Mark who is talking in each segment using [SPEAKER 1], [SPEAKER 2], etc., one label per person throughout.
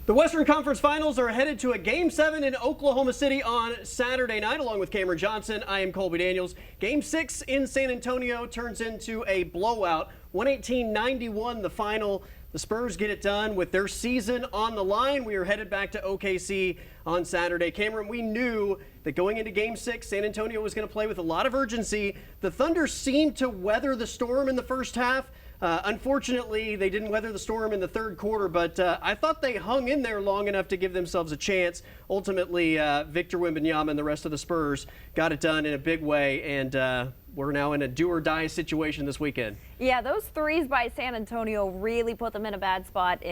[SPEAKER 1] The Western Conference Finals are headed to a Game 7 in Oklahoma City on Saturday night. Along with Cameron Johnson, I am Colby Daniels. Game 6 in San Antonio turns into a blowout. 118-91 the final. The Spurs get it done with their season on the line. We are headed back to OKC on Saturday. Cameron, we knew that going into Game 6, San Antonio was going to play with a lot of urgency. The Thunder seemed to weather the storm in the first half. Unfortunately, they didn't weather the storm in the third quarter, but I thought they hung in there long enough to give themselves a chance. Ultimately, Victor Wembanyama and the rest of the Spurs got it done in a big way, and we're now in a do-or-die situation this weekend.
[SPEAKER 2] Yeah, those threes by San Antonio really put them in a bad spot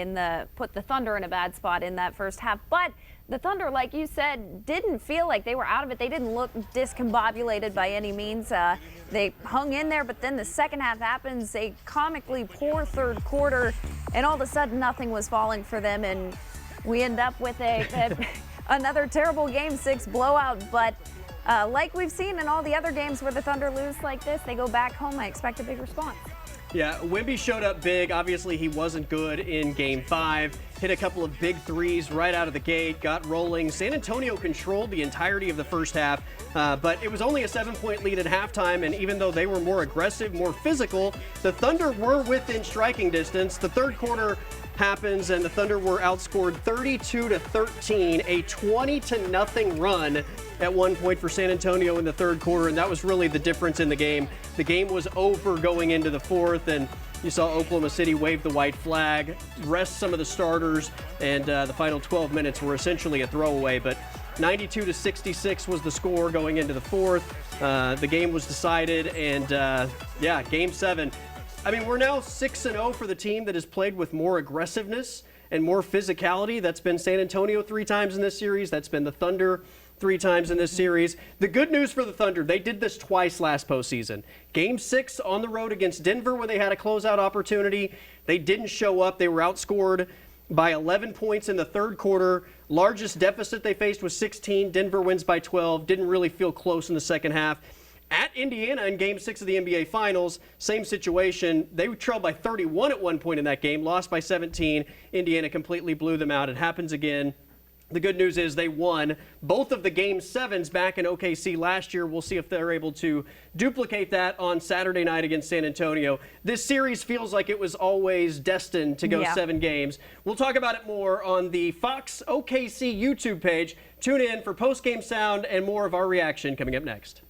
[SPEAKER 2] put the Thunder in a bad spot in that first half. But the Thunder, like you said, didn't feel like they were out of it. They didn't look discombobulated by any means. They hung in there, but then the second half happens, a comically poor third quarter, and all of a sudden nothing was falling for them, and we end up with another terrible Game 6 blowout. But like we've seen in all the other games where the Thunder lose like this, they go back home. I expect a big response.
[SPEAKER 1] Yeah, Wemby showed up big. Obviously, he wasn't good in Game 5. Hit a couple of big threes right out of the gate, got rolling. San Antonio controlled the entirety of the first half, but it was only a 7-point lead at halftime, and even though they were more aggressive, more physical, the Thunder were within striking distance. The third quarter happens, and the Thunder were outscored 32-13, a 20-0 run at one point for San Antonio in the third quarter, and that was really the difference in the game. The game was over going into the fourth, and you saw Oklahoma City wave the white flag, rest some of the starters, and the final 12 minutes were essentially a throwaway. But 92-66 was the score going into the fourth. The game was decided, and yeah, Game 7. I mean, we're now 6-0 for the team that has played with more aggressiveness and more physicality. That's been San Antonio 3 times in this series. That's been the Thunder 3 times in this series. The good news for the Thunder, they did this twice last postseason. Game 6 on the road against Denver when they had a closeout opportunity. They didn't show up. They were outscored by 11 points in the third quarter. Largest deficit they faced was 16. Denver wins by 12. Didn't really feel close in the second half. At Indiana in Game 6 of the NBA Finals, same situation. They trailed by 31 at one point in that game, lost by 17. Indiana completely blew them out. It happens again. The good news is they won both of the Game 7s back in OKC last year. We'll see if they're able to duplicate that on Saturday night against San Antonio. This series feels like it was always destined to go 7 games. We'll talk about it more on the Fox OKC YouTube page. Tune in for post-game sound and more of our reaction coming up next.